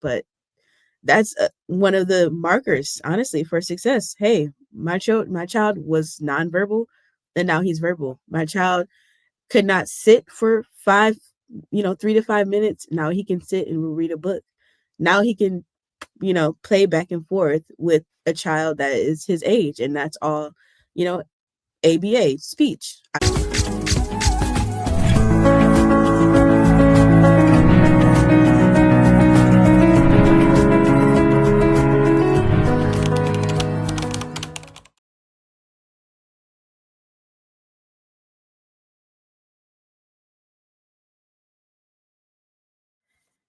but that's one of the markers, honestly, for success. Hey, my child was nonverbal, and now he's verbal. My child could not sit for 3 to 5 minutes. Now he can sit and read a book. Now he can, play back and forth with a child that is his age, and that's all, you know, ABA speech.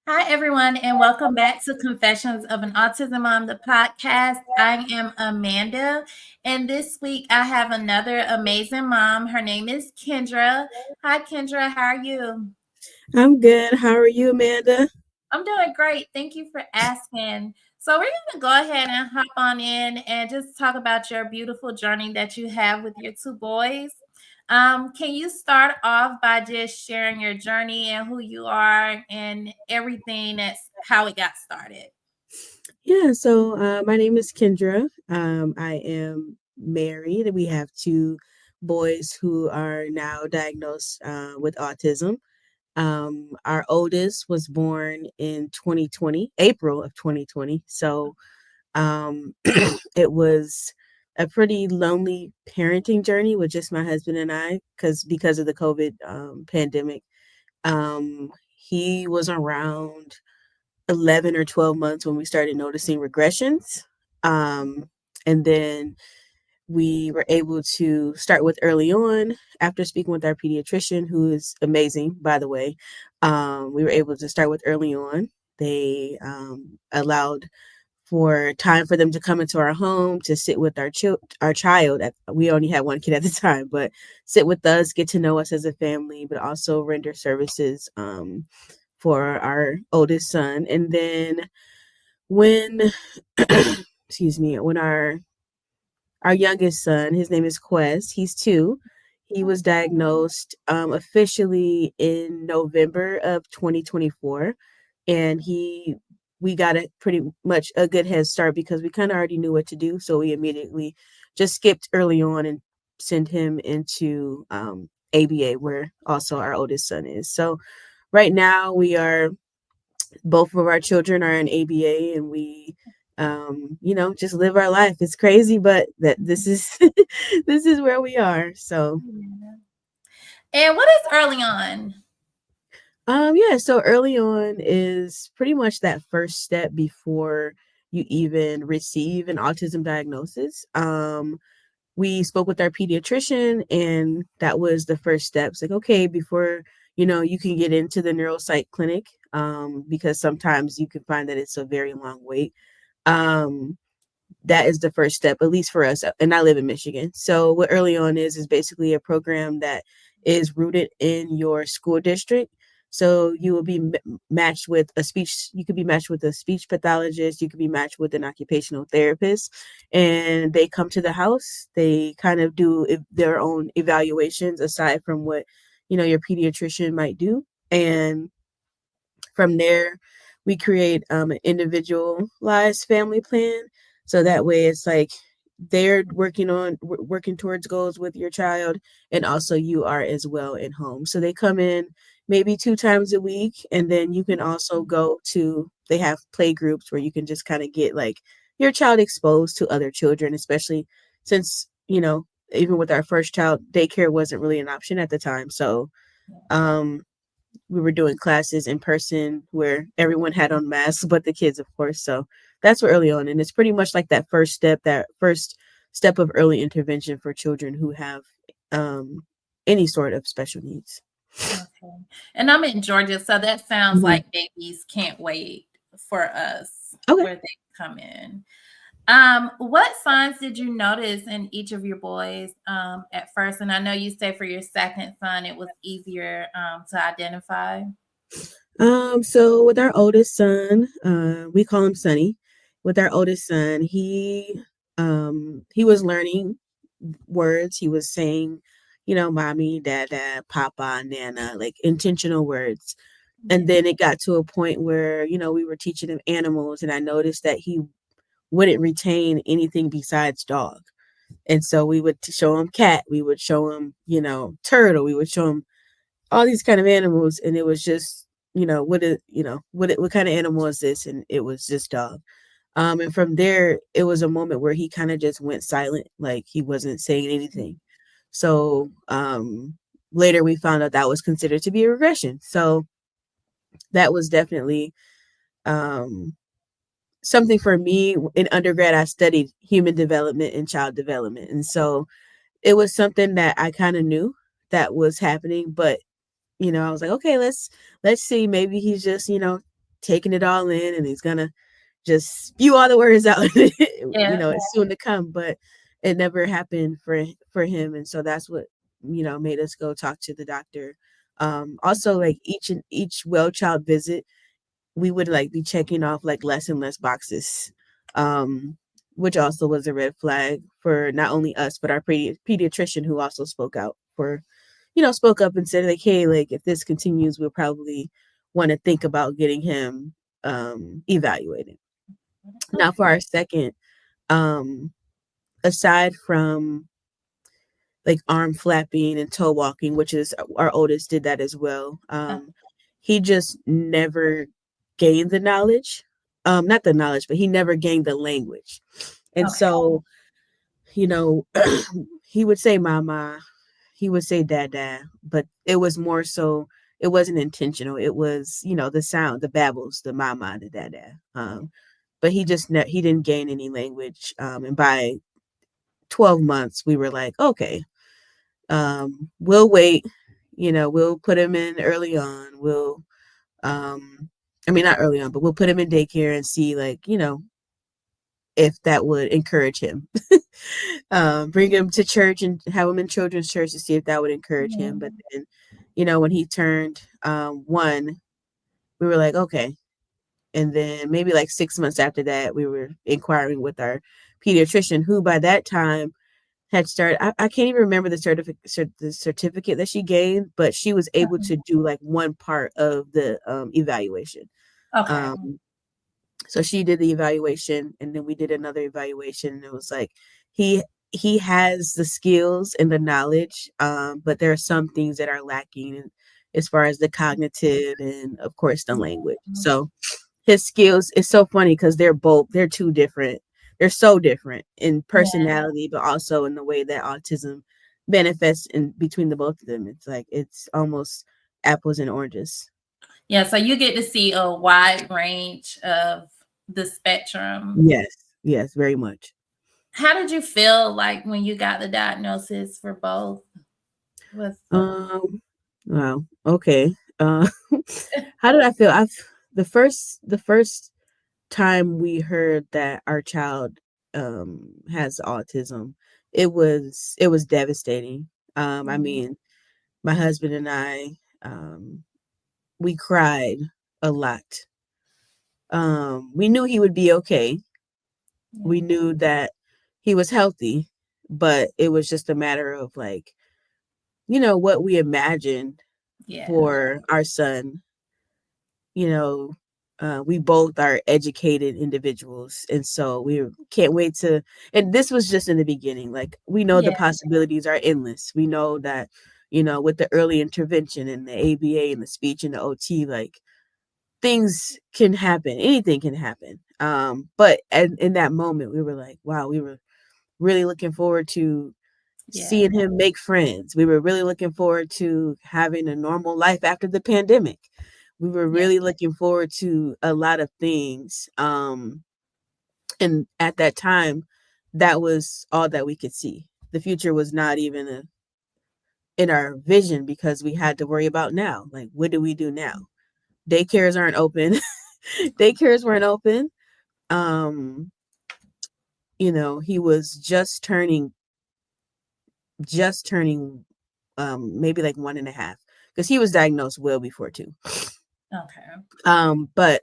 Hi, everyone, and welcome back to Confessions of an Autism Mom, the podcast. I am Amanda, and this week I have another amazing mom. Her name is Kendra. Hi, Kendra. How are you? I'm good. How are you, Amanda? I'm doing great. Thank you for asking. So, we're going to go ahead and hop on in and just talk about your beautiful journey that you have with your two boys. Can you start off by just sharing your journey and who you are and everything that's how it got started? Yeah, so my name is Kendra. I am married. We have two boys who are now diagnosed with autism. Our oldest was born in 2020, April of 2020. So it was a pretty lonely parenting journey with just my husband and I, because of the COVID pandemic. He was around 11 or 12 months when we started noticing regressions. Um, and then we were able to start with early on after speaking with our pediatrician, who is amazing, by the way. We were able to start with early on. They allowed for time for them to come into our home to sit with our child. We only had one kid at the time, but sit with us, get to know us as a family, but also render services for our oldest son. And then when, excuse me, when our youngest son, his name is Quest, he's 2. He was diagnosed officially in November of 2024, and we got a pretty much a good head start because we kind of already knew what to do, so we immediately just skipped early on and sent him into ABA, where also our oldest son is. So right now we are both of our children are in ABA, and we just live our life. It's crazy, but that this is this is where we are. So Yeah. And what is early on? yeah, so early on is pretty much that first step before you even receive an autism diagnosis. We spoke with our pediatrician, and that was the first steps. Like, okay, before you can get into the neuropsych clinic, because sometimes you can find that it's a very long wait. Um, that is the first step, at least for us. And I live in Michigan. So what early on is basically a program that is rooted in your school district. So you will be matched with you could be matched with a speech pathologist, you could be matched with an occupational therapist, and they come to the house. They kind of do their own evaluations aside from what, your pediatrician might do. And from there, we create an individualized family plan. So that way, it's like they're working towards goals with your child, and also you are as well at home. So they come in maybe 2 times a week, and then you can also go to. They have play groups where you can just kind of get like your child exposed to other children, especially since even with our first child, daycare wasn't really an option at the time. So um we were doing classes in person where everyone had on masks, but the kids, of course. So that's early on. And it's pretty much like that first step of early intervention for children who have any sort of special needs. Okay. And I'm in Georgia, so that sounds Mhm. like babies can't wait for us Okay. where they come in. What signs did you notice in each of your boys at first? And I know you say for your second son, it was easier to identify. So with our oldest son, we call him Sonny. With our oldest son, he was learning words. He was saying, mommy, dada, papa, nana, like intentional words. Yeah. And then it got to a point where, we were teaching him animals, and I noticed that he wouldn't retain anything besides dog. And so we would show him cat, we would show him, turtle, we would show him all these kind of animals, and it was just, what kind of animal is this? And it was just dog. And from there, it was a moment where he kind of just went silent, like he wasn't saying anything. So later we found out that was considered to be a regression. So that was definitely um, something for me. In undergrad, I studied human development and child development. And so it was something that I kind of knew that was happening, but I was like, okay, let's see. Maybe he's just, taking it all in, and he's gonna just spew all the words out. Yeah. It's soon to come, but it never happened for him. And so that's what, made us go talk to the doctor. Also, like each well child visit, we would like be checking off like less and less boxes, um, which also was a red flag for not only us but our pediatrician, who also spoke up and said like, hey, like if this continues, we'll probably want to think about getting him evaluated. Now for Okay. our second, um, aside from like arm flapping and toe walking, which is our oldest did that as well. He just never gained the knowledge. Not the knowledge, but he never gained the language. And Okay. so, you know, he would say mama, he would say dada, but it was more so, it wasn't intentional. It was, the sound, the babbles, the mama, the dada. But he didn't gain any language. And by 12 months, we were like, okay, we'll wait. We'll put him in early on. I mean, not early on, but we'll put him in daycare and see, like, if that would encourage him. Bring him to church and have him in children's church to see if that would encourage Yeah. him. But then, when he turned 1, we were like, okay. And then maybe like 6 months after that, we were inquiring with our pediatrician, who by that time had started. I can't even remember the certificate that she gained, but she was able to do like one part of the evaluation. Okay. Um, so she did the evaluation, and then we did another evaluation, and it was like he he has the skills and the knowledge, but there are some things that are lacking as far as the cognitive and of course the language. So his skills, it's so funny because they're two different. They're so different in Yeah. personality, but also in the way that autism manifests in between the both of them. It's like it's almost apples and oranges. Yeah. So you get to see a wide range of the spectrum. Yes, yes, very much. How did you feel like when you got the diagnosis for both? With Um, wow. Okay. How did I feel? The first time we heard that our child has autism, it was devastating. I Mhm. mean, my husband and I, we cried a lot. We knew he would be okay. Yeah. We knew that he was healthy, but it was just a matter of like, what we imagined Yeah. for our son. you know, we both are educated individuals, and so we can't wait to. And this was just in the beginning. Like we know the Yeah. possibilities are endless. We know that, with the early intervention and the ABA and the speech and the OT, like things can happen. Anything can happen. But in that moment, we were like, wow, we were really looking forward to Yeah. seeing him make friends. We were really looking forward to having a normal life after the pandemic. We were Yeah. really looking forward to a lot of things. And at that time, that was all that we could see. The future was not even in our vision because we had to worry about now. Like, what do we do now? Daycares aren't open. Daycares weren't open. Um, he was just turning maybe like 1.5, because he was diagnosed well before 2. Okay. But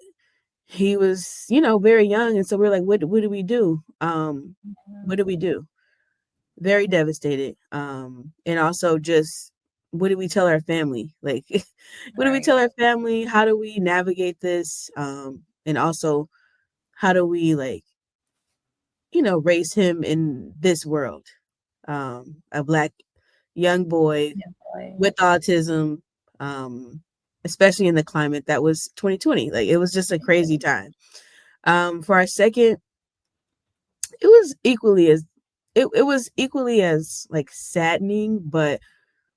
he was, very young, and so we're like, what do we do? What do we do? Very devastated. And also just what do we tell our family? Like, what do we Right. tell our family? How do we navigate this? And also, how do we like, raise him in this world? A black young boy Yeah, boy. with autism, um, especially in the climate that was 2020. Like, it was just a crazy time. For our second, it was equally as it was equally as like saddening, but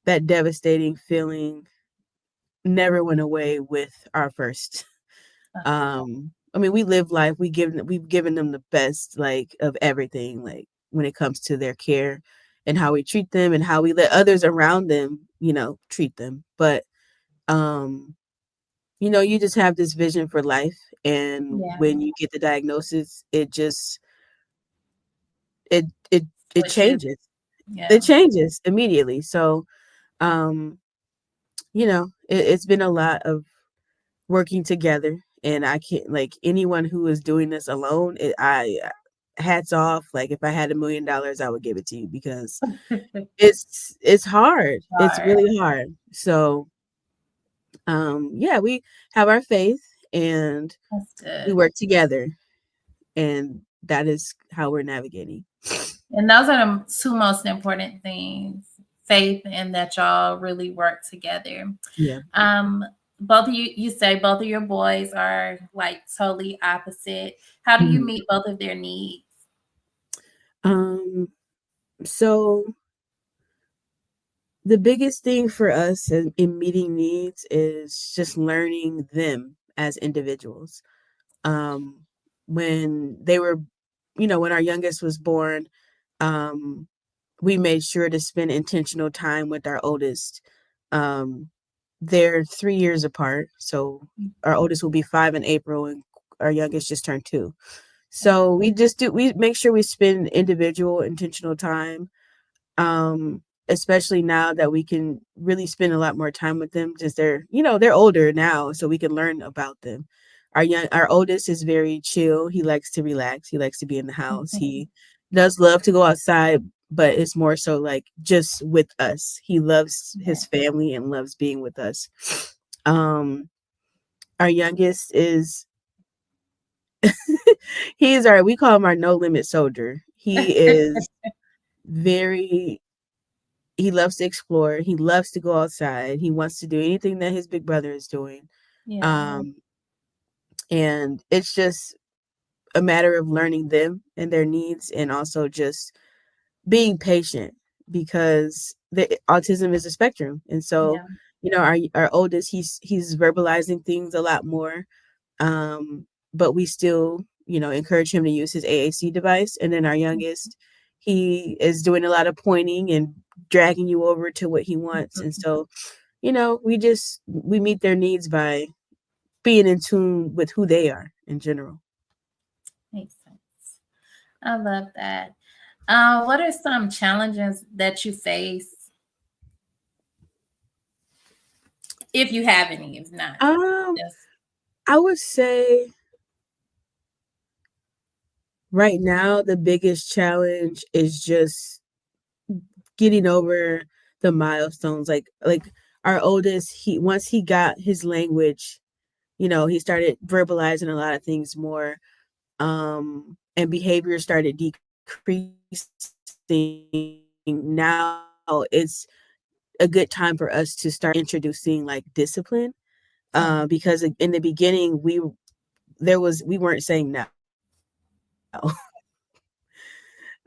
that devastating feeling never went away with our first. I mean, we live life. We've given them the best, like, of everything, like when it comes to their care and how we treat them and how we let others around them, treat them. But um, you just have this vision for life, and Yeah. when you get the diagnosis, it it it Switches. changes. It Yeah. changes immediately. So, um, it's been a lot of working together, and I can't, like, anyone who is doing this alone, I hats off. Like, if I had $1 million, I would give it to you, because it's hard. It's Hard. really hard. So, yeah, we have our faith, and That's we good. work together, and that is how we're navigating. And those are the two most important things, faith and that y'all really work together. Yeah. Um, both of you say both of your boys are like totally opposite. How do you Mhm. meet both of their needs? Um, so the biggest thing for us in meeting needs is just learning them as individuals. Um, when they were, when our youngest was born, um, we made sure to spend intentional time with our oldest. Um, they're 3 years apart, so our oldest will be 5 in April, and our youngest just turned 2. So we make sure we spend individual intentional time, especially now that we can really spend a lot more time with them, just they're older now, so we can learn about them. Our oldest is very chill. He likes to relax. He likes to be in the house. He does love to go outside, but it's more so like just with us. He loves Yeah. his family and loves being with us. Um, our youngest is we call him our no limit soldier. He is very he loves to explore. He loves to go outside. He wants to do anything that his big brother is doing. Yeah. Um, and it's just a matter of learning them and their needs, and also just being patient, because the autism is a spectrum. And so, Yeah. our oldest, he's verbalizing things a lot more. But we still, encourage him to use his AAC device. And then our youngest, he is doing a lot of pointing and dragging you over to what he wants. And so, we meet their needs by being in tune with who they are in general. Makes sense. I love that. What are some challenges that you face, if you have any? If not, Um, just I would say right now the biggest challenge is just getting over the milestones. Like our oldest, he once he got his language, he started verbalizing a lot of things more, and behavior started decreasing. Now it's a good time for us to start introducing like discipline, okay. because in the beginning we weren't saying no.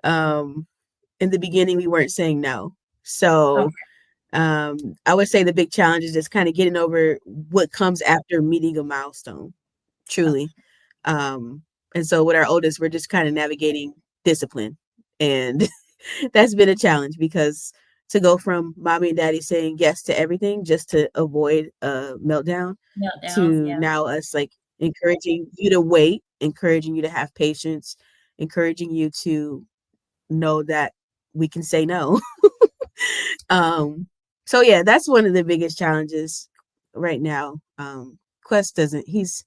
um in the beginning we weren't saying no. So Okay. I would say the big challenge is just kind of getting over what comes after meeting a milestone, truly. Um, and so with our oldest, we're just kind of navigating discipline. And that's been a challenge, because to go from mommy and daddy saying yes to everything just to avoid a meltdown, Meltdowns. to Yeah. now us like encouraging you to wait, encouraging you to have patience, encouraging you to know that we can say no. um, so yeah, that's one of the biggest challenges right now. Quest doesn't. He's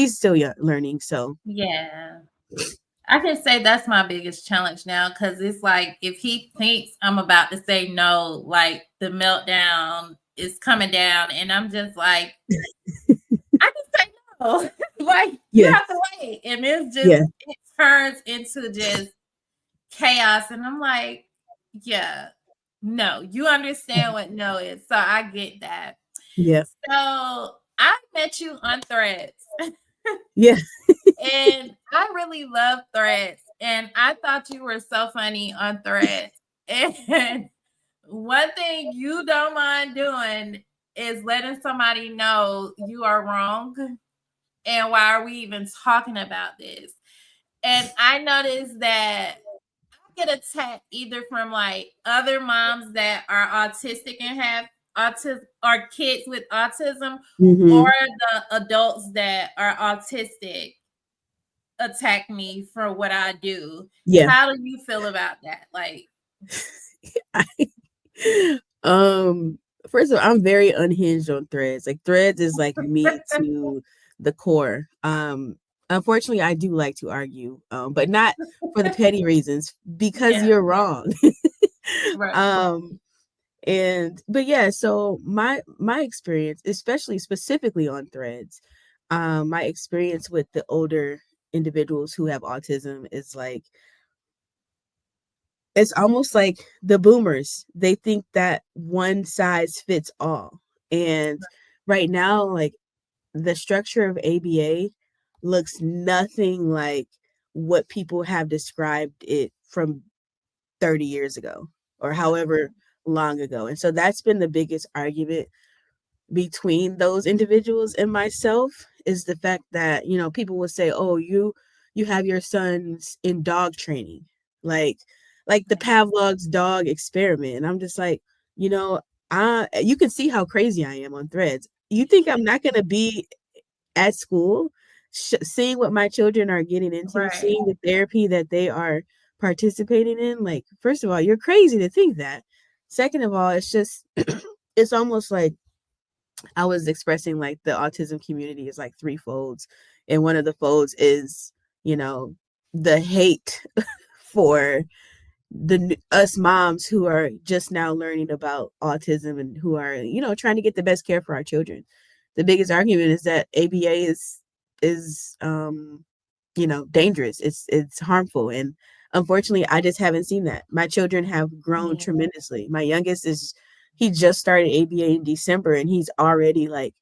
still young, learning. So Yeah. I can say that's my biggest challenge now because it's like if he thinks I'm about to say no, like the meltdown is coming down, and I'm just like, I can say no. Like you Yeah, have to wait. And it's just yeah, it turns into just chaos. And I'm like, yeah, no, you understand what no is. So I get that. yeah, So I met you on threads. yeah, And I really love threads. And I thought you were so funny on threads. And one thing you don't mind doing is letting somebody know you are wrong. And why are we even talking about this? And I noticed that I get attacked either from like other moms that are autistic and have autism or kids with autism or hmm, the adults that are autistic attack me for what I do. yeah. How do you feel about that? Like, um, First of all, I'm very unhinged on threads. Like threads is like me to the core. Unfortunately, I do like to argue, but not for the petty reasons because yeah, you're wrong. right. um, and but yeah, so my experience, especially specifically on threads, my experience with the older individuals who have autism is like it's almost like the boomers. They think that one size fits all. And right now, like the structure of ABA looks nothing like what people have described it from 30 years ago or Yeah, however long ago. And so that's been the biggest argument between those individuals and myself is the fact that people will say, oh, you have your sons in dog training, like like the Pavlov's dog experiment. And I'm just like, you know you can see how crazy I am on threads. You think I'm not going to be at school, seeing what my children are getting into, right. seeing the therapy that they are participating in? Like, first of all, you're crazy to think that. Second of all, it's just it's almost like I was expressing like the autism community is like three folds. And one of the folds is, you know, the hate for us moms who are just now learning about autism and who are, trying to get the best care for our children. The biggest argument is that ABA is dangerous. It's harmful. And unfortunately, I just haven't seen that. My children have grown Yeah, tremendously. My youngest is he just started ABA in December and he's already like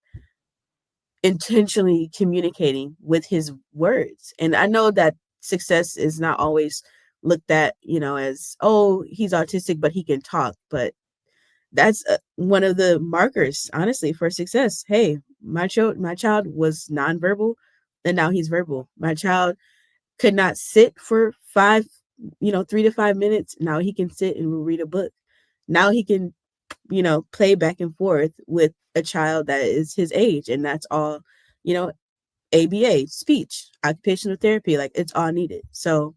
intentionally communicating with his words. And I know that success is not always looked at, as, oh, he's autistic, but he can talk. But that's one of the markers, honestly, for success. Hey, my child was nonverbal, and now he's verbal. My child could not sit for 3 to 5 minutes. Now he can sit and read a book. Now he can, play back and forth with a child that is his age, and that's all, you know, ABA, speech, occupational therapy, like it's all needed. So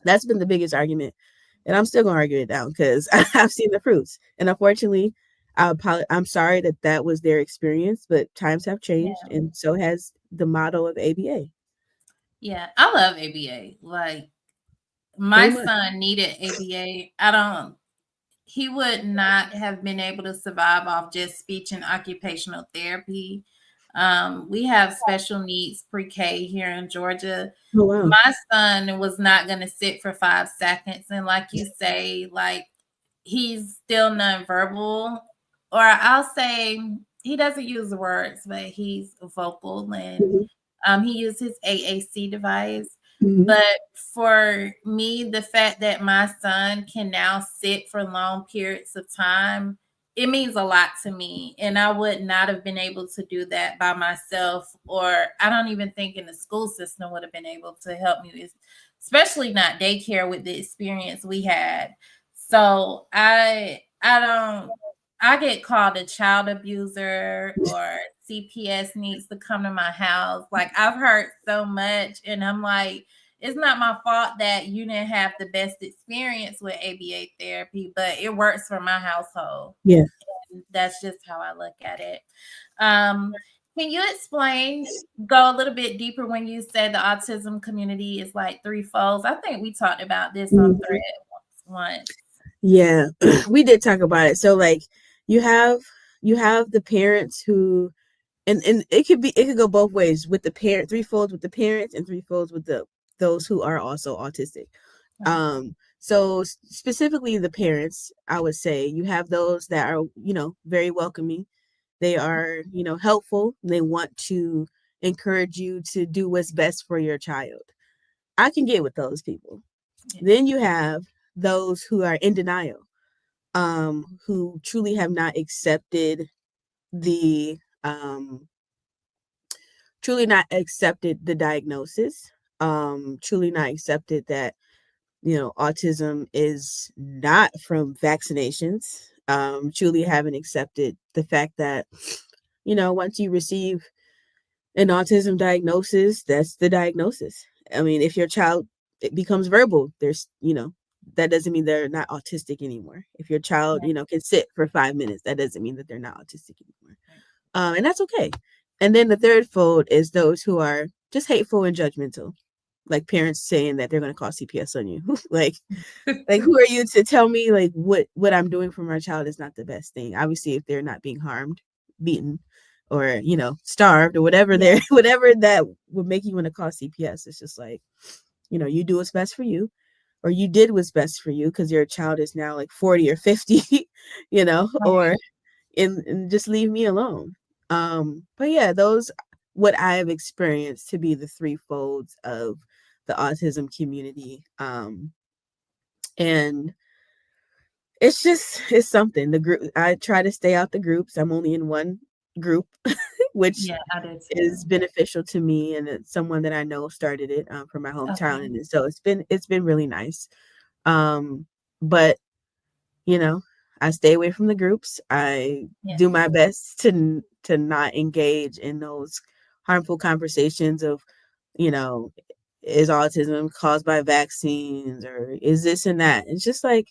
that's been the biggest argument. And I'm still going to argue it down because I've seen the fruits. And unfortunately, I'm sorry that that was their experience, but times have changed. yeah, And so has the motto of ABA. yeah. I love ABA. Like So my much. son needed ABA. I don't. He would not have been able to survive off just speech and occupational therapy. We have special needs pre-K here in Georgia. Oh, wow. My son was not going to sit for 5 seconds. And like you say, like he's still nonverbal, or I'll say he doesn't use the words, but he's vocal and Hmm. he uses AAC device. Hmm. But for me, the fact that my son can now sit for long periods of time, it means a lot to me. And I would not have been able to do that by myself, or I don't even think in the school system would have been able to help me with, especially not daycare with the experience we had. So I don't I get called a child abuser or CPS needs to come to my house. Like I've heard so much and I'm like, it's not my fault that you didn't have the best experience with ABA therapy, but it works for my household. Yeah. That's just how I look at it. Um, Can you explain, go a little bit deeper when you said the autism community is like three folds? I think we talked about this on Mhm. thread once. Yeah, we did talk about it. So like you have you have the parents who and it could go both ways with the parent threefolds with the parents and threefolds with the those who are also autistic. Right. So specifically the parents, I would say you have those that are, very welcoming. They are, helpful. They want to encourage you to do what's best for your child. I can get with those people. Yeah. Then you have those who are in denial, who truly have not accepted the truly not accepted the diagnosis, truly not accepted that, autism is not from vaccinations, truly haven't accepted the fact that, once you receive an autism diagnosis, that's the diagnosis. I mean, if your child it becomes verbal, that doesn't mean they're not autistic anymore. If your child, Yeah. can sit for 5 minutes, that doesn't mean that they're not autistic anymore. Right. And that's okay. And then the third fold is those who are just hateful and judgmental, like parents saying that they're going to call CPS on you. like who are you to tell me like what I'm doing for my child is not the best thing? Obviously, if they're not being harmed, beaten, or starved or whatever Yeah. they're whatever that would make you want to call CPS, it's just like, you do what's best for you, or you did what's best for you because your child is now like 40 or 50, or Right. and just leave me alone. But yeah, those what I have experienced to be the three folds of the autism community. And it's something. The group I try to stay out the groups. I'm only in one group, which Yeah, I did is too. beneficial to me, and it's someone that I know started it from my hometown, Okay. and so it's been really nice. Um, but you know, I stay away from the groups. I Yeah. do my best to not engage in those harmful conversations of, you know, is autism caused by vaccines or is this and that. It's just like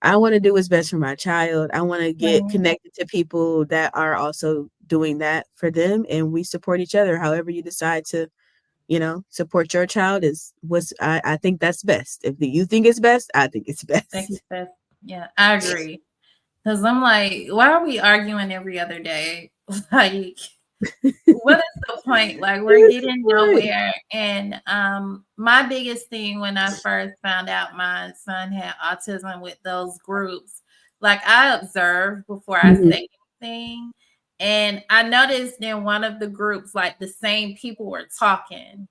I want to do what's best for my child. I want to get Right. connected to people that are also doing that for them, and we support each other. However you decide to, support your child is what's I think that's best. If you think it's best, I think it's Thank you, best. Beth. Yeah, I agree. Because I'm like, why are we arguing every other day? Like, what is the point? Like, we're What is the getting point? nowhere. And my biggest thing when I first found out my son had autism with those groups, like I observed before I Mhm. say anything. And I noticed in one of the groups, like the same people were talking.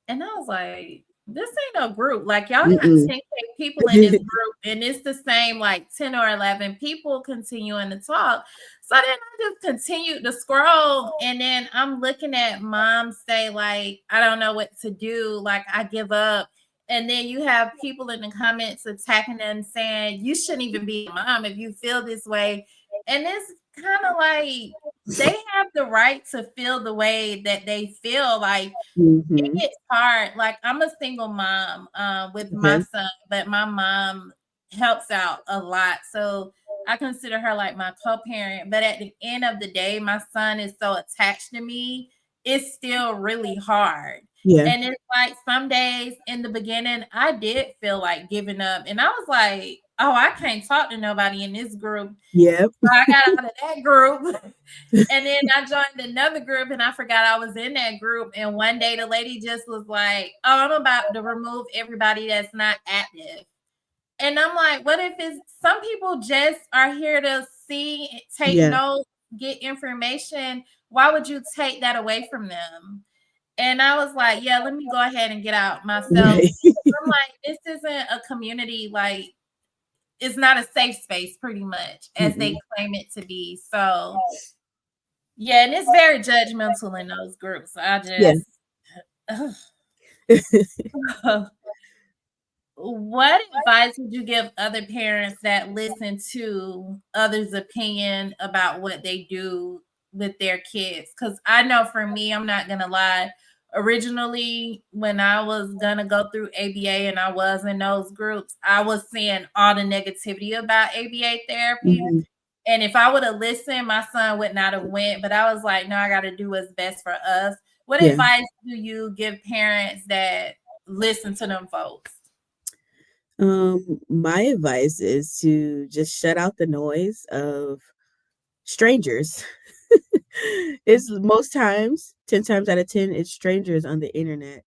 And I was like, this ain't no group. Like, y'all got Mm-mm. 10K people in this group, and it's the same, like 10 or 11 people continuing to talk. So then I just continued to scroll. And then I'm looking at moms say, like, I don't know what to do. Like, I give up. And then you have people in the comments attacking them saying, you shouldn't even be a mom if you feel this way. And it's kind of like they have the right to feel the way that they feel. Like, it Mhm. gets hard. Like I'm a single mom with my Okay. son, but my mom helps out a lot. So I consider her like my co-parent. But at the end of the day, my son is so attached to me, it's still really hard. Yeah. And it's like some days in the beginning, I did feel like giving up. And I was like, oh, I can't talk to nobody in this group. Yep. So I got out of that group. And then I joined another group and I forgot I was in that group. And one day the lady just was like, oh, I'm about to remove everybody that's not active. And I'm like, what if it's some people just are here to see, take Yeah. notes, get information? Why would you take that away from them? And I was like, yeah, let me go ahead and get out myself. Right. I'm like, this isn't a community, like, it's not a safe space, pretty much, as they Mm-mm. claim it to be. So, yeah, and it's very judgmental in those groups. I Yeah. just what advice would you give other parents that listen to others' opinion about what they do with their kids? Because I know for me, I'm not gonna lie. Originally, when I was gonna go through ABA and I was in those groups, I was seeing all the negativity about ABA therapy. Mhm. And if I would have listened, my son would not have went. But I was like, no, I got to do what's best for us. What Yeah. advice do you give parents that listen to them folks? My advice is to just shut out the noise of strangers. It's most times, 10 times out of 10, it's strangers on the internet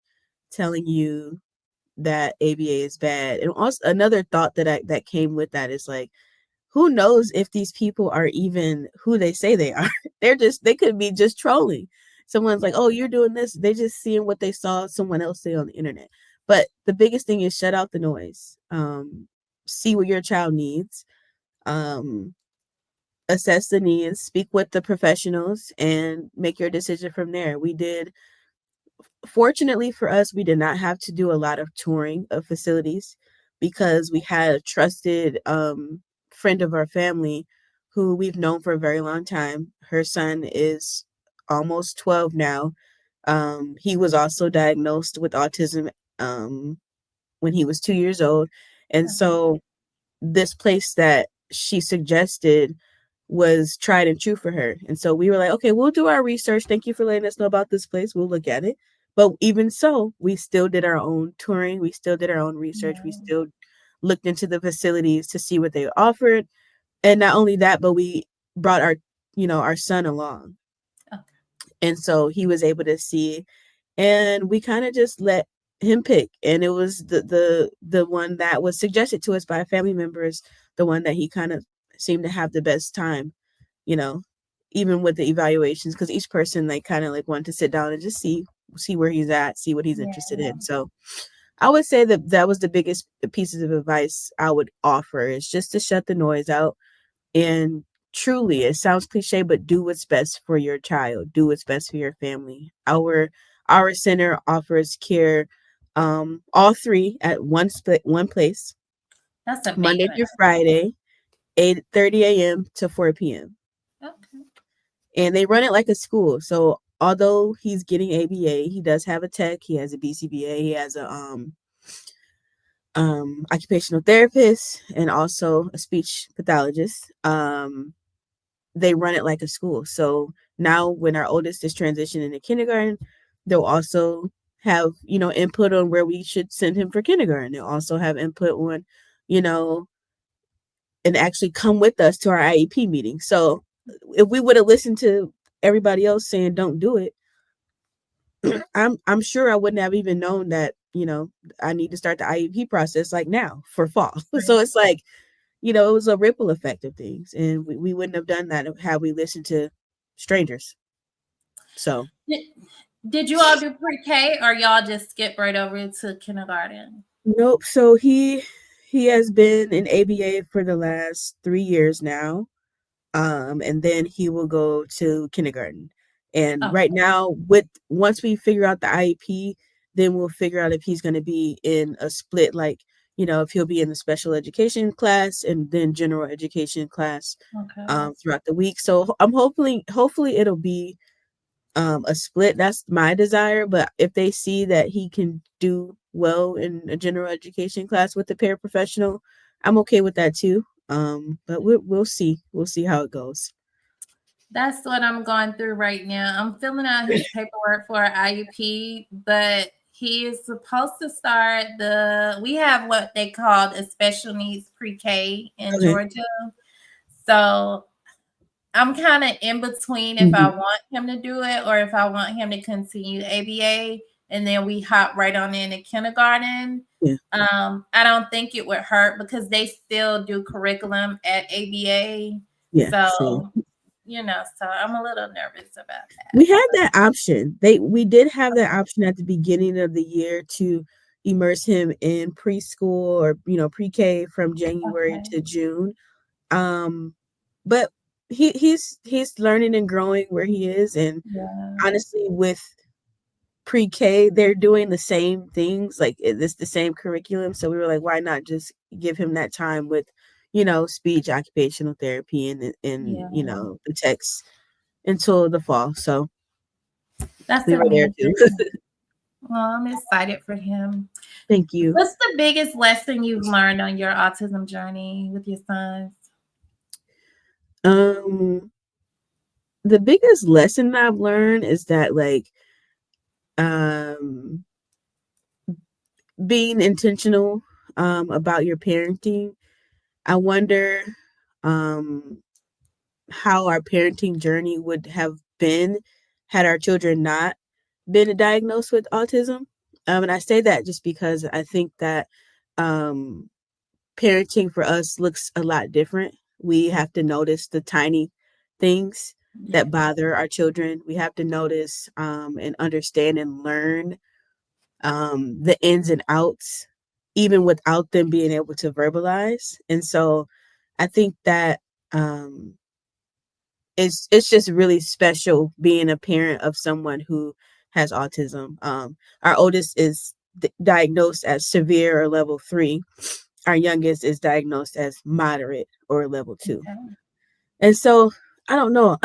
telling you that ABA is bad. And also another thought that came with that is like, who knows if these people are even who they say they are? They could be just trolling. Someone's like, "Oh, you're doing this." They just seeing what they saw someone else say on the internet. But the biggest thing is shut out the noise. See what your child needs. Um, assess the needs, speak with the professionals, and make your decision from there. Fortunately for us, we did not have to do a lot of touring of facilities because we had a trusted friend of our family who we've known for a very long time. Her son is almost 12 now. He was also diagnosed with autism when he was 2 years old. And Okay. so this place that she suggested was tried and true for her. And so we were like, okay, we'll do our research. Thank you for letting us know about this place. We'll look at it. But even so, we still did our own touring. We still did our own research. We Yeah. still looked into the facilities to see what they offered. And not only that, but we brought our son along. Okay. And so he was able to see, and we kind of just let him pick. And it was the one that was suggested to us by family members, the one that he kind of seemed to have the best time, you know, even with the evaluations, because each person like kind of like wanted to sit down and just see where he's at, see what he's Yeah. interested in. So I would say that that was the biggest pieces of advice I would offer is just to shut the noise out and truly, it sounds cliche, but do what's best for your child. Do what's best for your family. Our center offers care, all three at one place, That's Monday amazing. through Friday, 8:30 a.m. to 4 p.m. Okay. And they run it like a school. So although he's getting ABA, he does have a tech. He has a BCBA. He has a occupational therapist and also a speech pathologist. They run it like a school. So now when our oldest is transitioning to kindergarten, they'll also have, input on where we should send him for kindergarten. They'll also have input on, you know, and actually come with us to our IEP meeting. So if we would have listened to everybody else saying don't do it, I'm sure I wouldn't have even known that, I need to start the IEP process like now for fall. So Right. it's like, it was a ripple effect of things. And we wouldn't have done that had we listened to strangers. So, Did, did you all do pre-K or y'all just skip right over to kindergarten? nope. So he has been in ABA for the last 3 years now. And then he will go to kindergarten. And Okay. right now, with once we figure out the IEP, then we'll figure out if he's going to be in a split, like if he'll be in the special education class and then general education class Okay. throughout the week. So I'm hopefully it'll be a split. That's my desire. But if they see that he can do well in a general education class with the paraprofessional, I'm okay with that too. But we'll see. We'll see how it goes. That's what I'm going through right now. I'm filling out his paperwork for IUP, but he is supposed to start we have what they call a special needs pre-K in Okay. Georgia. So I'm kind of in between if I Hmm. want him to do it or if I want him to continue ABA and then we hop right on into kindergarten. Yeah. I don't think it would hurt because they still do curriculum at ABA. Yeah. Same. So, so I'm a little nervous about that. We had that option. We did have that option at the beginning of the year to immerse him in preschool or pre-K from January Okay. to June. Um, but he's learning and growing where he is, and Yeah. honestly, with pre-K, they're doing the same things. Like it's the same curriculum. So we were like, why not just give him that time with, speech, occupational therapy, and Yeah. the text until the fall. So That's we were there too. amazing. Well, I'm excited for him. Thank you. What's the biggest lesson you've learned on your autism journey with your sons? Um, the biggest lesson I've learned is that um being intentional about your parenting. I wonder um how our parenting journey would have been had our children not been diagnosed with autism. And I say that just because I think that um parenting for us looks a lot different. We have to notice the tiny things that Yes. bother our children. We have to notice and understand and learn the ins and outs, even without them being able to verbalize. And so I think that it's just really special being a parent of someone who has autism. Our oldest is diagnosed as severe or level 3. Our youngest is diagnosed as moderate or level 2. Okay. And so I don't know.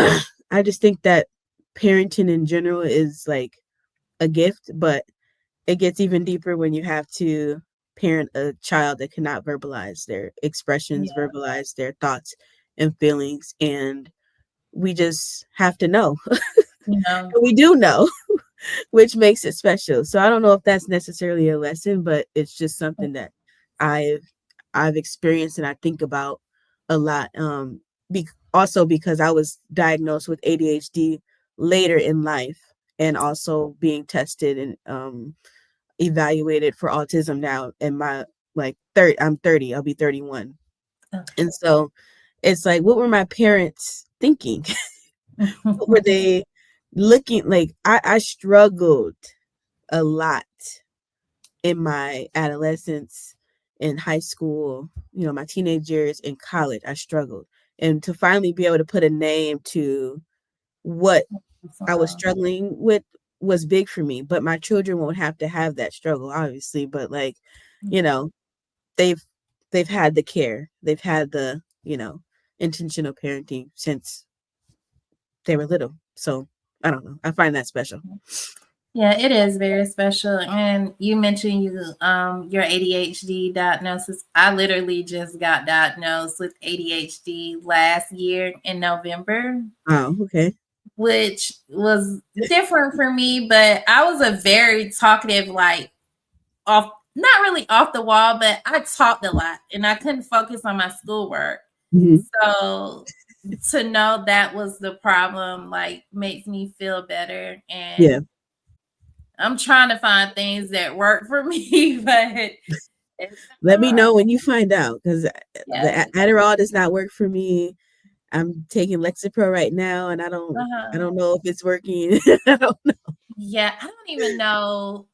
I just think that parenting in general is like a gift, but it gets even deeper when you have to parent a child that cannot verbalize their expressions, Yeah. verbalize their thoughts and feelings. And we just have to know. You know. And we do know, which makes it special. So I don't know if that's necessarily a lesson, but it's just something that I've I've experienced and I think about a lot. Also because I was diagnosed with ADHD later in life, and also being tested and evaluated for autism now in my like third I'm 30, I'll be 31. And so it's like, what were my parents thinking? What were Okay. they looking like? I struggled a lot in my adolescence, in high school, my teenage years, in college. I struggled. And to finally be able to put a name to what I was Wow. struggling with was big for me. But my children won't have to have that struggle, obviously. But you know, they've they've had the care. They've had the, intentional parenting since they were little. So I don't know. I find that special. Yeah, it is very special. And you mentioned your ADHD diagnosis. I literally just got diagnosed with ADHD last year in November, Oh, okay. which was different for me, but I was a very talkative, like off not really off the wall, but I talked a lot and I couldn't focus on my schoolwork. Hmm. So to know that was the problem like makes me feel better, Yeah. and I'm trying to find things that work for me, but it's Let not me hard. know when you find out, because the Yes. Adderall does not work for me. I'm taking Lexapro right now, and I Uh-huh. don't know if it's working. I don't know. Yeah, I don't even know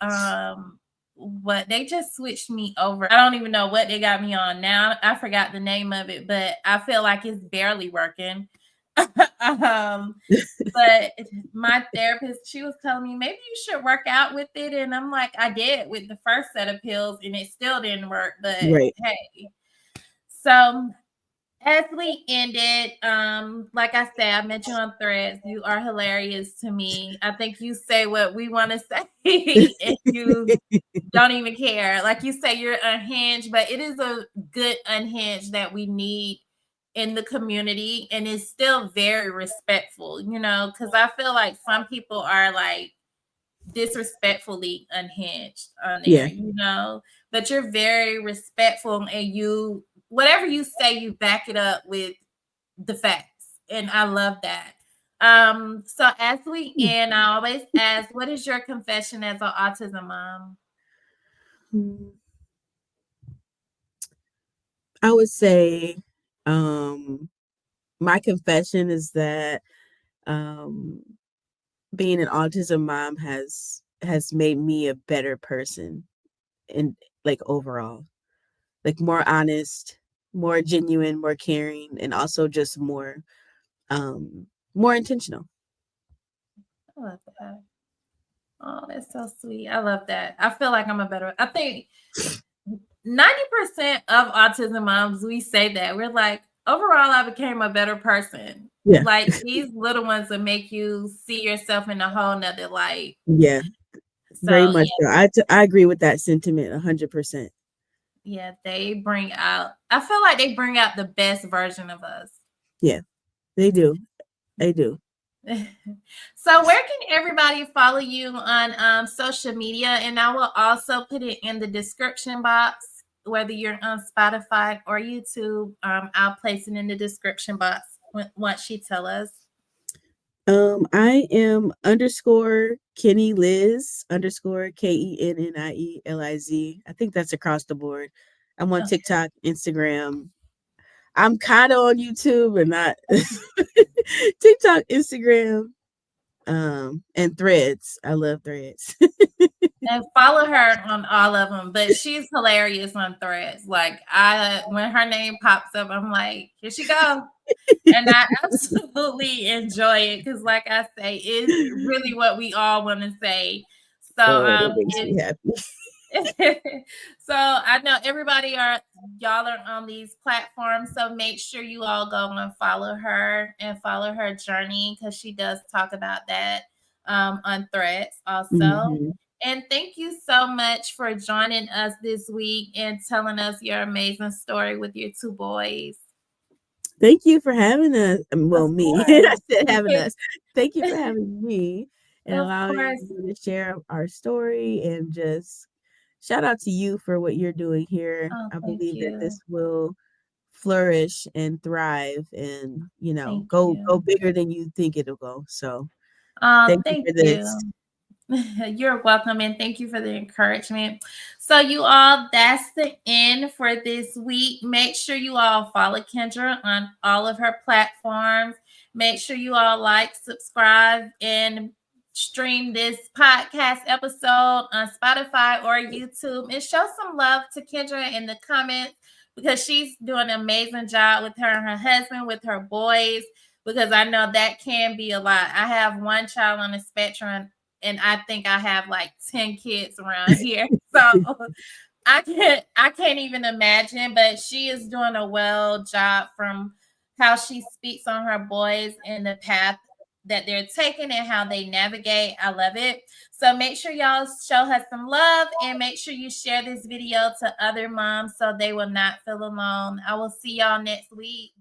what they just switched me over. I don't even know what they got me on now. I forgot the name of it, but I feel like it's barely working. um but my therapist, she was telling me maybe you should work out with it, and I'm like, I did with the first set of pills and it still didn't work, but Right. hey. So as we ended, like I said, I met you on Threads. You are hilarious to me. I think you say what we want to say and you don't even care. Like you say, you're unhinged, but it is a good unhinged that we need in the community, and it's still very respectful, because I feel like some people are like disrespectfully unhinged on there, Yeah. but you're very respectful, and you whatever you say, you back it up with the facts, and I love that. So as we end, I always ask, what is your confession as an autism mom? Hmm. I would say, um, my confession is that um, being an autism mom has made me a better person, in like overall, like more honest, more genuine, more caring, and also just more intentional. I love that. Oh, that's so sweet. I love that. I feel like I think 90% of autism moms, we say that. We're like, overall, I became a better person. Yeah. Like these little ones that make you see yourself in a whole nother light. Yeah. Very So much so. I agree with that sentiment 100%. yeah, I feel like they bring out the best version of us. Yeah. They do. They do. So where can everybody follow you on social media? And I will also put it in the description box, whether you're on Spotify or YouTube. I'll place it in the description box once she tell us. I am underscore Kenny Liz underscore KENNIELIZ. I think that's across the board. I'm on Okay. TikTok, Instagram. I'm kind of on YouTube and not TikTok, Instagram, and Threads. I love Threads. And follow her on all of them, but she's hilarious on Threads. Like when her name pops up, I'm like, here she go. And I absolutely enjoy it because, like I say, it's really what we all want to say. So, Oh, that makes if me happy. so I know everybody are y'all are on these platforms, so make sure you all go and follow her and follow her journey because she does talk about that on Threads also. Hmm. And thank you so much for joining us this week and telling us your amazing story with your two boys. Thank you for having us. Well, Of me. I said having course. us. Thank you for having me and Of allowing course. me to share our story, and just shout out to you for what you're doing here. Oh, I thank believe that you. this will flourish and thrive and, Thank go you. bigger than you think it'll go. So Oh, thank you thank for this. you. You're welcome and thank you for the encouragement. So, you all, that's the end for this week. Make sure you all follow Kendra on all of her platforms. Make sure you all like, subscribe, and stream this podcast episode on Spotify or YouTube. And show some love to Kendra in the comments because she's doing an amazing job with her and her husband, with her boys, because I know that can be a lot. I have one child on the spectrum and I think I have like 10 kids around here. So I can't even imagine, but she is doing a well job from how she speaks on her boys and the path that they're taking and how they navigate. I love it. So make sure y'all show her some love and make sure you share this video to other moms so they will not feel alone. I will see y'all next week.